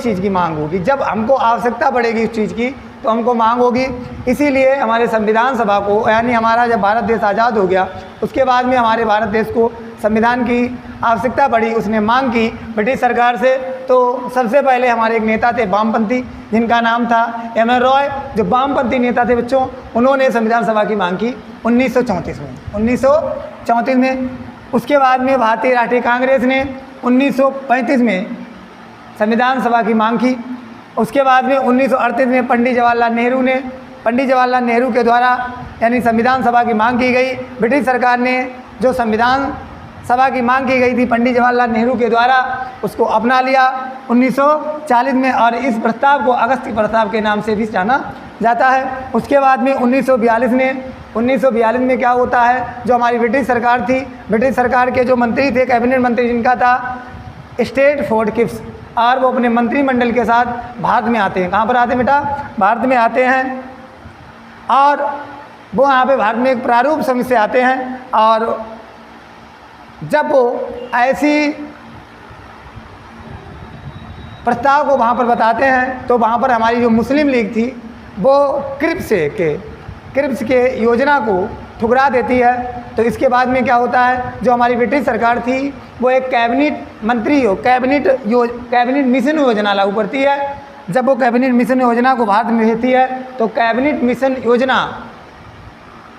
चीज़ की मांग होगी, जब हमको आवश्यकता पड़ेगी उस चीज़ की तो हमको मांग होगी। इसीलिए हमारे संविधान सभा को, यानी हमारा जब भारत देश आज़ाद हो गया उसके बाद में हमारे भारत देश को संविधान की आवश्यकता पड़ी, उसने मांग की ब्रिटिश सरकार से। तो सबसे पहले हमारे एक नेता थे वामपंथी, जिनका नाम था एम.एन. रॉय, जो वामपंथी नेता थे बच्चों, उन्होंने संविधान सभा की मांग की 1934 में। उसके बाद में भारतीय राष्ट्रीय कांग्रेस ने 1935 में संविधान सभा की मांग की। उसके बाद में 1938 में पंडित जवाहरलाल नेहरू के द्वारा यानी संविधान सभा की मांग की गई। ब्रिटिश सरकार ने जो संविधान सभा की मांग की गई थी पंडित जवाहरलाल नेहरू के द्वारा, उसको अपना लिया 1940 में, और इस प्रस्ताव को अगस्त प्रस्ताव के नाम से भी जाना जाता है। उसके बाद में 1942 में क्या होता है, जो हमारी ब्रिटिश सरकार थी, ब्रिटिश सरकार के जो मंत्री थे, कैबिनेट मंत्री जिनका था स्टैटफोर्ड क्लिप्स, और वो अपने मंत्रिमंडल के साथ भारत में आते हैं। कहाँ पर आते हैं बेटा? भारत में आते हैं, और वो यहाँ पे भारत में एक प्रारूप समिति से आते हैं। और जब वो ऐसी प्रस्ताव को वहाँ पर बताते हैं तो वहाँ पर हमारी जो मुस्लिम लीग थी वो क्रिप्स के योजना को ठुकरा देती है। तो इसके बाद में क्या होता है, जो हमारी ब्रिटिश सरकार थी वो एक कैबिनेट मिशन योजना लागू करती है। जब वो कैबिनेट मिशन योजना को भारत में भेजती है तो कैबिनेट मिशन योजना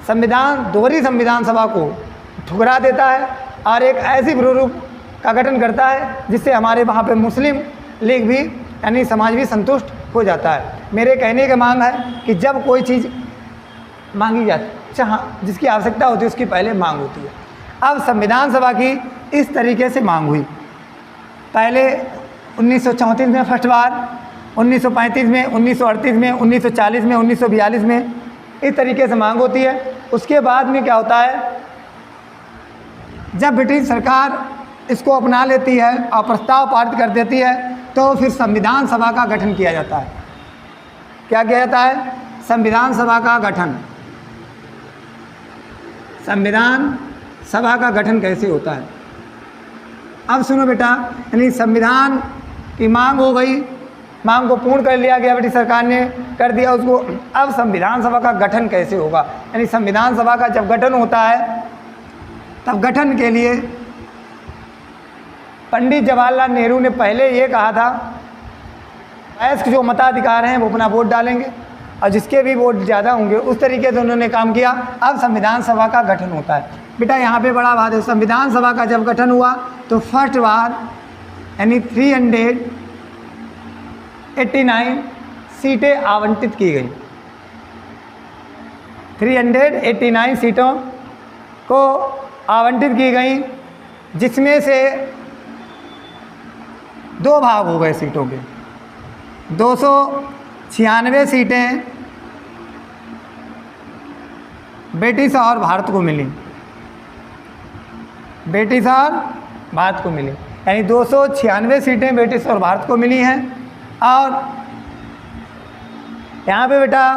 दोहरी संविधान सभा को ठुकरा देता है और एक ऐसी प्रारूप का गठन करता है जिससे हमारे वहाँ पे मुस्लिम लीग भी यानी समाज भी संतुष्ट हो जाता है। मेरे कहने का मांग है कि जब कोई चीज़ मांगी जाती है, हाँ, जिसकी आवश्यकता होती है उसकी पहले मांग होती है। अब संविधान सभा की इस तरीके से मांग हुई, पहले 1934 में फर्स्ट बार, 1935 में, 1938 में, 1940 में, 1942 में, इस तरीके से मांग होती है। उसके बाद में क्या होता है, जब ब्रिटिश सरकार इसको अपना लेती है और प्रस्ताव पारित कर देती है तो फिर संविधान सभा का गठन किया जाता है। क्या किया जाता है? संविधान सभा का गठन। संविधान सभा का गठन कैसे होता है? अब सुनो बेटा, यानी संविधान की मांग हो गई, मांग को पूर्ण कर लिया गया, ब्रिटिश सरकार ने कर दिया उसको। अब संविधान सभा का गठन कैसे होगा? यानी संविधान सभा का जब गठन होता है तब गठन के लिए पंडित जवाहरलाल नेहरू ने पहले ये कहा था, वयस्क जो मताधिकार हैं वो अपना वोट डालेंगे और जिसके भी वोट ज़्यादा होंगे उस तरीके से उन्होंने काम किया। अब संविधान सभा का गठन होता है। बेटा यहाँ पे बड़ा बात है, संविधान सभा का जब गठन हुआ तो फर्स्ट बार यानी 389 सीटें आवंटित की गई। 389 सीटों को आवंटित की गई, जिसमें से दो भाग हो गए सीटों के। 296 सीटें ब्रिटिश और भारत को मिली, ब्रिटिश और भारत को मिली, यानी 296 सीटें ब्रिटिश और भारत को मिली हैं। और यहाँ पे बेटा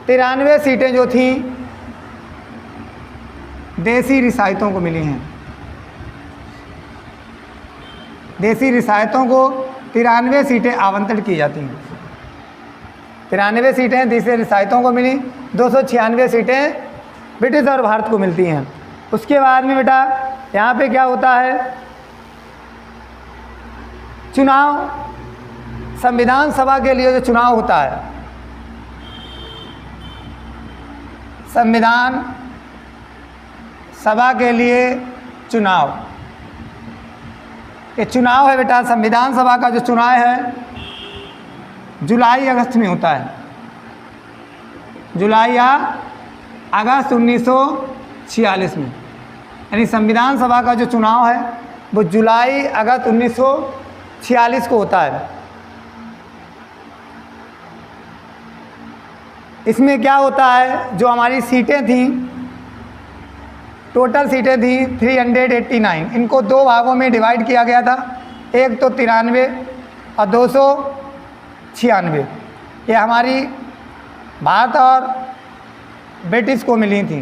93 सीटें जो थीं देसी रियासतों को मिली हैं। देसी रियासतों को 93 सीटें आवंटित की जाती हैं। 93 सीटें देसी रियासतों को मिली, 296 सीटें ब्रिटिश और भारत को मिलती हैं। उसके बाद में बेटा यहाँ पे क्या होता है, चुनाव, संविधान सभा के लिए जो चुनाव होता है, संविधान सभा के लिए चुनाव, ये चुनाव है बेटा, संविधान सभा का जो चुनाव है जुलाई अगस्त में होता है, जुलाई या अगस्त 1946 में। यानी संविधान सभा का जो चुनाव है वो जुलाई अगस्त 1946 को होता है। इसमें क्या होता है, जो हमारी सीटें थीं, टोटल सीटें थी 389, इनको दो भागों में डिवाइड किया गया था, एक तो 93 और 296। ये हमारी भारत और ब्रिटिश को मिली थी,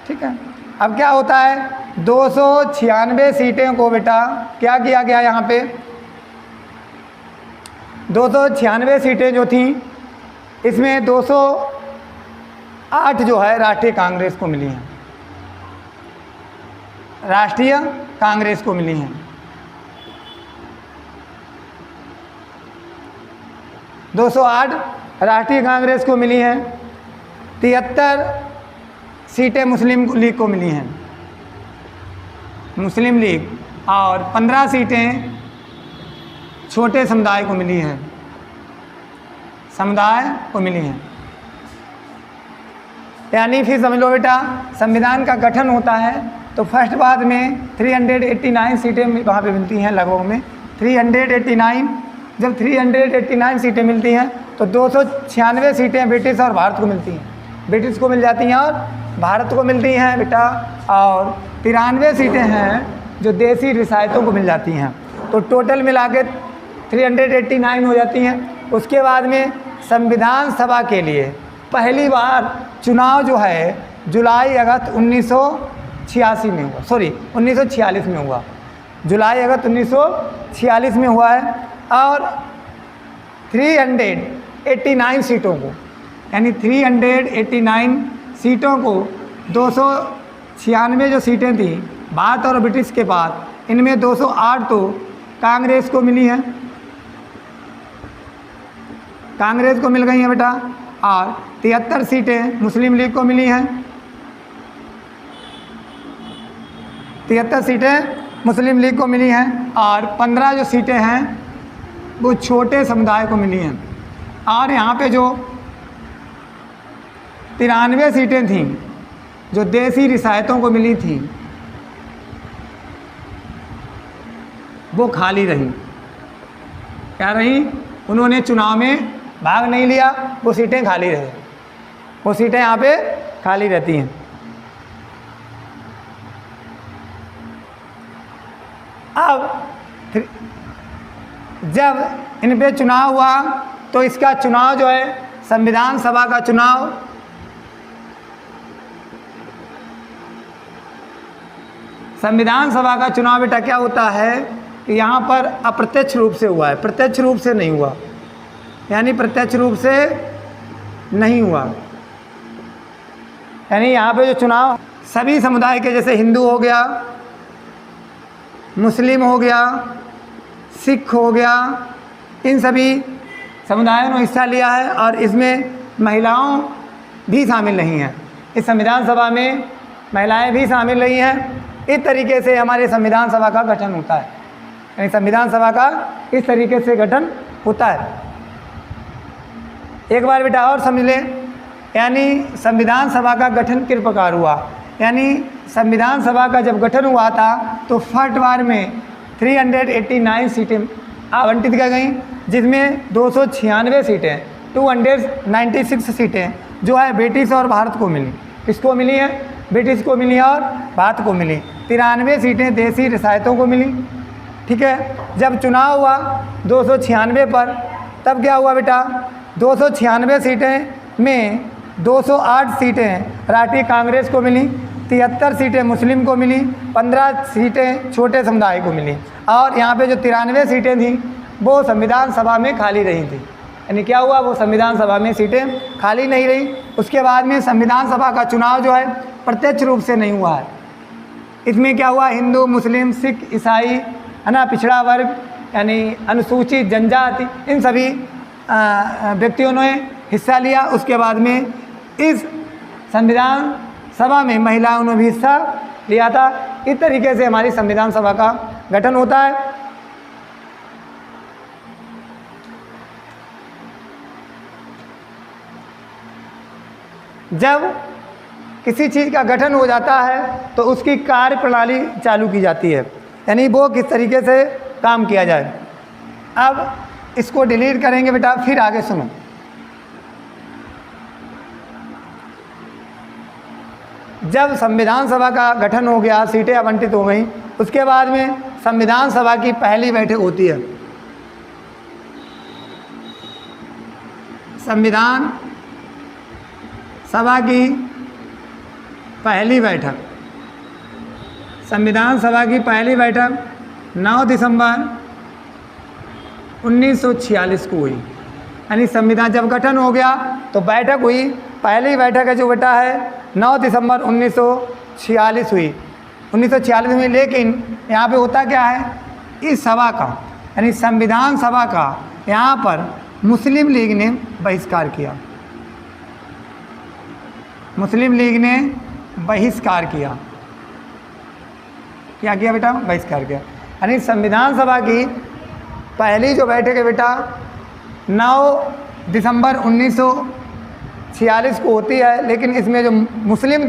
ठीक है। अब क्या होता है, 296 सीटें को बेटा क्या किया गया, यहाँ पे 296 सीटें जो थी, इसमें 208 जो है राष्ट्रीय कांग्रेस को मिली हैं, राष्ट्रीय कांग्रेस को मिली हैं। 208 राष्ट्रीय कांग्रेस को मिली हैं। 73 सीटें मुस्लिम लीग को मिली हैं, मुस्लिम लीग, और 15 सीटें छोटे समुदाय को मिली हैं, समुदाय को मिली हैं। यानी फिर समझ लो बेटा, संविधान का गठन होता है तो फर्स्ट बार में 389 सीटें वहाँ पे मिलती हैं, लगभग में 389। जब 389 सीटें मिलती हैं तो 296 सीटें ब्रिटिश और भारत को मिलती हैं, ब्रिटिश को मिल जाती हैं और भारत को मिलती हैं बेटा, और 93 सीटें हैं जो देसी रियासतों को मिल जाती हैं। तो टोटल मिला के 389 हो जाती हैं। उसके बाद में संविधान सभा के लिए पहली बार चुनाव जो है जुलाई अगस्त 1986 में हुआ, 1946 में हुआ, जुलाई अगस्त 1946 में हुआ है। और 389 सीटों को, यानी 389 सीटों को 296 जो सीटें थी भारत और ब्रिटिश के बाद, इनमें 208 तो कांग्रेस को मिली हैं, कांग्रेस को मिल गई हैं बेटा, और 73 सीटें मुस्लिम लीग को मिली हैं, 73 सीटें मुस्लिम लीग को मिली हैं, और 15 जो सीटें हैं वो छोटे समुदाय को मिली हैं। और यहाँ पे जो 93 सीटें थीं जो देसी रियासतों को मिली थी वो खाली रहीं। क्या रही? उन्होंने चुनाव में भाग नहीं लिया, वो सीटें खाली रही, वो सीटें यहाँ पे खाली रहती हैं। अब जब इन पे चुनाव हुआ तो इसका चुनाव जो है संविधान सभा का चुनाव बेटा क्या होता है कि यहाँ पर अप्रत्यक्ष रूप से हुआ है, प्रत्यक्ष रूप से नहीं हुआ, यानी प्रत्यक्ष रूप से नहीं हुआ। यानी यहाँ पे जो चुनाव सभी समुदाय के, जैसे हिंदू हो गया, मुस्लिम हो गया, सिख हो गया, इन सभी समुदायों ने हिस्सा लिया है, और इसमें महिलाओं भी शामिल नहीं हैं। इस संविधान सभा में महिलाएं भी शामिल रही हैं। इस तरीके से हमारे संविधान सभा का गठन होता है, यानी संविधान सभा का इस तरीके से गठन होता है। एक बार बेटा और समझ लें, यानी संविधान सभा का गठन किस प्रकार हुआ। यानी संविधान सभा का जब गठन हुआ था तो फर्स्ट बार में 389 सीटें आवंटित की गई, जिसमें 296 सीटें, 296 सीटें जो है ब्रिटिश और भारत को मिली। किसको मिली है? ब्रिटिश को मिली और भारत को मिली। 93 सीटें देसी रियासतों को मिली। ठीक है, जब चुनाव हुआ 296 पर, तब क्या हुआ बेटा, 296 सीटें में 208 सीटें राष्ट्रीय कांग्रेस को मिली, 73 सीटें मुस्लिम को मिली, 15 सीटें छोटे समुदाय को मिली, और यहाँ पे जो 93 सीटें थीं वो संविधान सभा में खाली रही थी। यानी क्या हुआ, वो संविधान सभा में सीटें खाली नहीं रही। उसके बाद में संविधान सभा का चुनाव जो है प्रत्यक्ष रूप से नहीं हुआ है। इसमें क्या हुआ, हिंदू, मुस्लिम, सिख, ईसाई, है ना, पिछड़ा वर्ग, यानी अनुसूचित जनजाति, इन सभी व्यक्तियों ने हिस्सा लिया। उसके बाद में इस संविधान सभा में महिलाओं ने भी हिस्सा लिया था। इस तरीके से हमारी संविधान सभा का गठन होता है। जब किसी चीज़ का गठन हो जाता है तो उसकी कार्य प्रणाली चालू की जाती है, यानी वो किस तरीके से काम किया जाए। अब इसको डिलीट करेंगे बेटा, फिर आगे सुनो। जब संविधान सभा का गठन हो गया, सीटें आवंटित हो गई, उसके बाद में संविधान सभा की पहली बैठक होती है। संविधान सभा की पहली बैठक संविधान सभा की पहली बैठक 9 दिसंबर 1946 को हुई। यानी संविधान जब गठन हो गया तो बैठक हुई, पहली बैठक है जो बेटा है 9 दिसंबर 1946 हुई, 1946 में। लेकिन यहाँ पे होता क्या है, इस सभा का यानी संविधान सभा का यहाँ पर मुस्लिम लीग ने बहिष्कार किया, मुस्लिम लीग ने बहिष्कार किया। क्या किया बेटा? बहिष्कार किया। यानी संविधान सभा की पहली जो बैठक है बेटा 9 दिसंबर 1946 को होती है, लेकिन इसमें जो मुस्लिम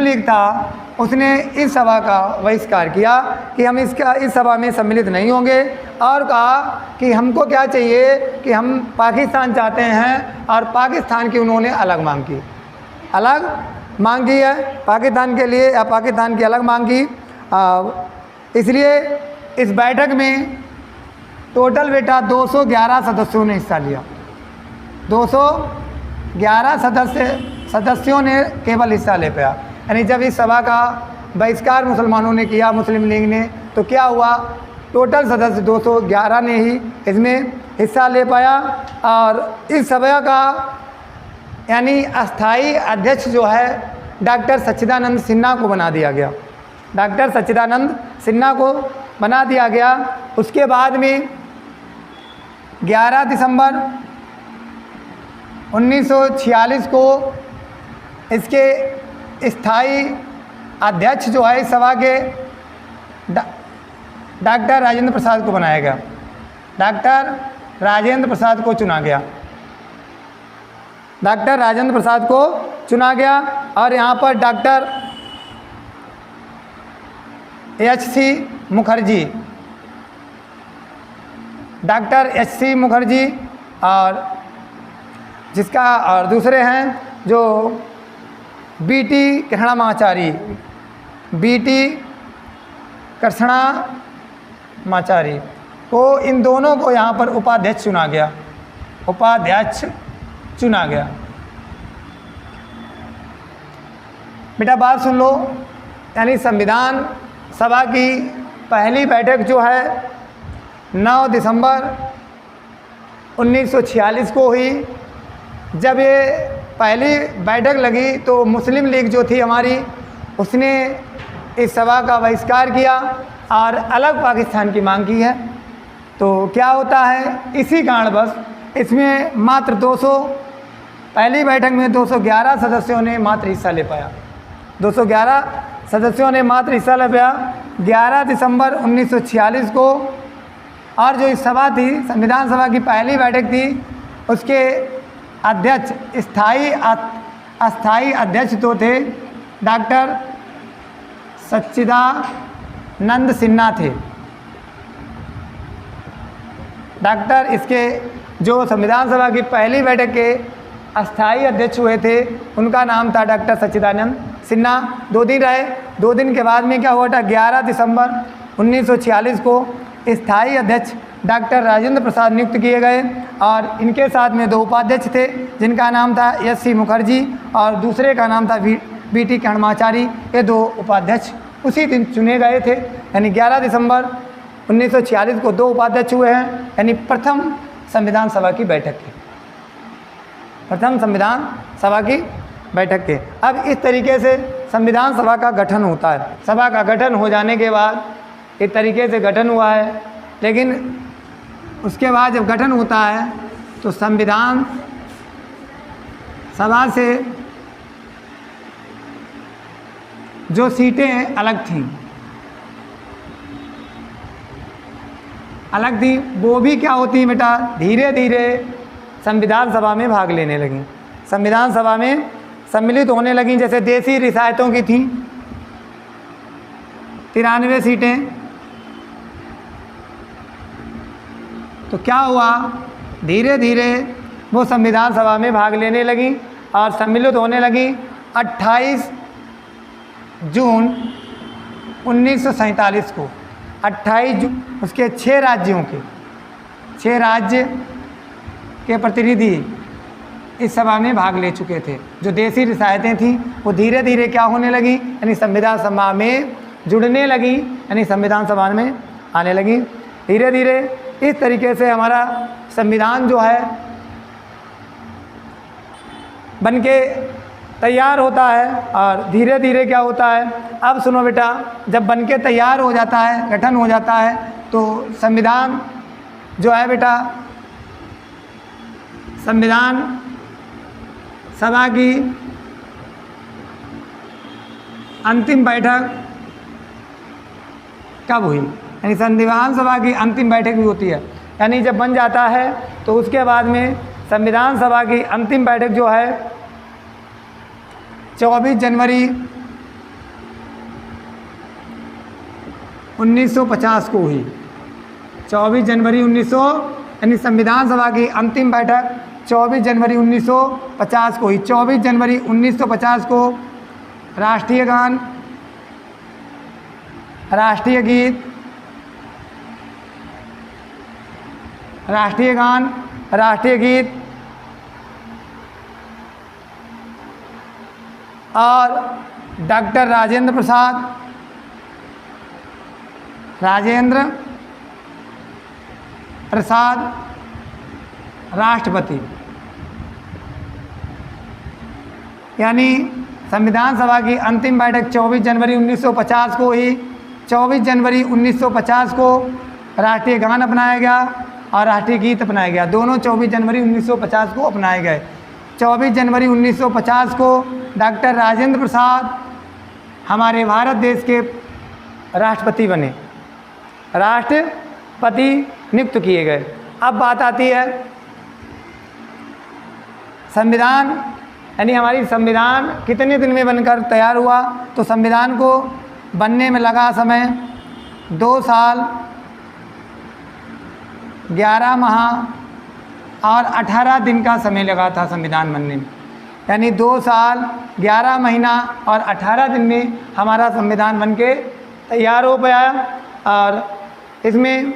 लीग था उसने इस सभा का बहिष्कार किया कि हम इस सभा में सम्मिलित नहीं होंगे, और कहा कि हमको क्या चाहिए कि हम पाकिस्तान चाहते हैं, और पाकिस्तान की उन्होंने अलग मांग की, अलग मांग की है पाकिस्तान के लिए, या पाकिस्तान की अलग मांग की। इसलिए इस बैठक में टोटल बेटा 211 सदस्यों ने हिस्सा लिया, 211 सदस्यों ने केवल हिस्सा ले पाया। यानी जब इस सभा का बहिष्कार मुसलमानों ने किया, मुस्लिम लीग ने, तो क्या हुआ, टोटल सदस्य 211 ने ही इसमें हिस्सा ले पाया। और इस सभा का यानी अस्थाई अध्यक्ष जो है डॉक्टर सच्चिदानंद सिन्हा को बना दिया गया, डॉक्टर सच्चिदानंद सिन्हा को बना दिया गया। उसके बाद में 11 दिसंबर 1946 को इसके स्थायी अध्यक्ष जो है इस सभा के डॉक्टर राजेंद्र प्रसाद को बनाया गया, डॉक्टर राजेंद्र प्रसाद को चुना गया, डॉक्टर राजेंद्र प्रसाद को चुना गया। और यहाँ पर डॉक्टर एच.सी. मुखर्जी, डॉक्टर एच.सी. मुखर्जी, और जिसका और दूसरे हैं जो बी.टी. कृष्णमाचारी, बी.टी. कृष्णमाचारी को, इन दोनों को यहाँ पर उपाध्यक्ष चुना गया, उपाध्यक्ष चुना गया। बेटा बात सुन लो, यानी संविधान सभा की पहली बैठक जो है 9 दिसंबर 1946 को हुई। जब ये पहली बैठक लगी तो मुस्लिम लीग जो थी हमारी, उसने इस सभा का बहिष्कार किया और अलग पाकिस्तान की मांग की है। तो क्या होता है, इसी कारणवश इसमें मात्र 200, पहली बैठक में 211 सदस्यों ने मात्र हिस्सा ले पाया, 211 सदस्यों ने मात्र हिस्सा ले पाया 11 दिसंबर 1946 को। और जो इस सभा थी, संविधान सभा की पहली बैठक थी, उसके अध्यक्ष अस्थाई अध्यक्ष तो थे डॉक्टर सच्चिदानंद सिन्हा थे। डॉक्टर इसके जो संविधान सभा की पहली बैठक के अस्थाई अध्यक्ष हुए थे उनका नाम था डॉक्टर सच्चिदानंद सिन्हा। 2 दिन रहे, 2 दिन के बाद में क्या हुआ था, 11 दिसंबर 1946 को स्थायी अध्यक्ष डॉक्टर राजेंद्र प्रसाद नियुक्त किए गए, और इनके साथ में 2 उपाध्यक्ष थे जिनका नाम था एच.सी. मुखर्जी और दूसरे का नाम था बी.टी. कृष्णमाचारी। ये 2 उपाध्यक्ष उसी दिन चुने गए थे। यानी 11 दिसंबर 1946 को 2 उपाध्यक्ष हुए हैं, यानी प्रथम संविधान सभा की बैठक के, प्रथम संविधान सभा की बैठक के। अब इस तरीके से संविधान सभा का गठन होता है। सभा का गठन हो जाने के बाद एक तरीके से गठन हुआ है, लेकिन उसके बाद जब गठन होता है तो संविधान सभा से जो सीटें अलग थी वो भी क्या होती बेटा, धीरे धीरे संविधान सभा में भाग लेने लगी, संविधान सभा में सम्मिलित होने लगी। जैसे देसी रियासतों की थी 93 सीटें, तो क्या हुआ, धीरे धीरे वो संविधान सभा में भाग लेने लगी और सम्मिलित होने लगी। 28 जून 1947 को, 28 जून उसके 6 राज्यों के, 6 राज्य के प्रतिनिधि इस सभा में भाग ले चुके थे। जो देसी रियासतें थीं वो धीरे धीरे क्या होने लगी, यानी संविधान सभा में जुड़ने लगी, यानी संविधान सभा में आने लगी। धीरे धीरे इस तरीके से हमारा संविधान जो है बनके तैयार होता है। और धीरे धीरे क्या होता है, अब सुनो बेटा, जब बनके तैयार हो जाता है, गठन हो जाता है, तो संविधान जो है बेटा, संविधान सभा की अंतिम बैठक कब हुई, यानी संविधान सभा की अंतिम बैठक भी होती है। यानी जब बन जाता है तो उसके बाद में संविधान सभा की अंतिम बैठक जो है 24 जनवरी 1950 को हुई। 24 जनवरी 1900 यानी संविधान सभा की अंतिम बैठक 24 जनवरी 1950 को हुई। 24 जनवरी 1950 को राष्ट्रीय गान, राष्ट्रीय गीत, राष्ट्रीय गान, राष्ट्रीय गीत और डॉक्टर राजेंद्र प्रसाद राष्ट्रपति, यानी संविधान सभा की अंतिम बैठक 24 जनवरी 1950 को हुई। 24 जनवरी 1950 को राष्ट्रीय गान अपनाया गया और राष्ट्रीय गीत अपनाया गया। दोनों 24 जनवरी 1950 को अपनाए गए। 24 जनवरी 1950 को डॉक्टर राजेंद्र प्रसाद हमारे भारत देश के राष्ट्रपति बने, राष्ट्रपति नियुक्त किए गए। अब बात आती है संविधान, यानी हमारी संविधान कितने दिन में बनकर तैयार हुआ। तो संविधान को बनने में लगा समय 2 साल 11 माह और 18 दिन का समय लगा था संविधान बनने में। यानी 2 साल 11 महीना और 18 दिन में हमारा संविधान बनके तैयार हो पाया। और इसमें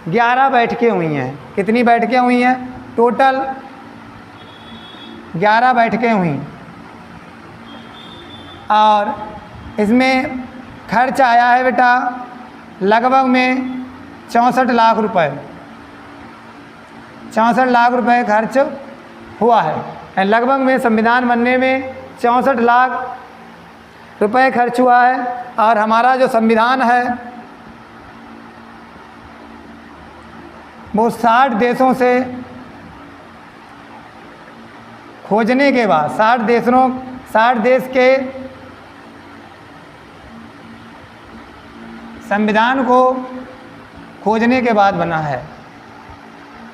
11 बैठकें हुई हैं। कितनी बैठकें हुई हैं? टोटल 11 बैठकें हुई। और इसमें खर्च आया है बेटा लगभग में 64 लाख रुपए। 64 लाख रुपए खर्च हुआ है। लगभग में संविधान बनने में 64 लाख रुपए खर्च हुआ है। और हमारा जो संविधान है वो 60 देशों से खोजने के बाद 60 देश के संविधान को खोजने के बाद बना है।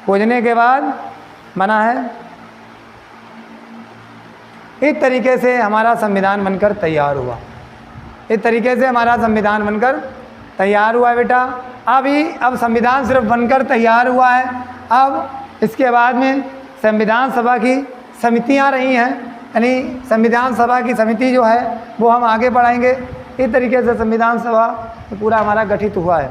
खोजने के बाद बना है। इस तरीके से हमारा संविधान बनकर तैयार हुआ। इस तरीके से हमारा संविधान बनकर तैयार हुआ बेटा। अब संविधान सिर्फ बनकर तैयार हुआ है। अब इसके बाद में संविधान सभा की समितियां रही हैं, यानी संविधान सभा की समिति जो है वो हम आगे बढ़ाएंगे। इस तरीके से संविधान सभा पूरा हमारा गठित हुआ है।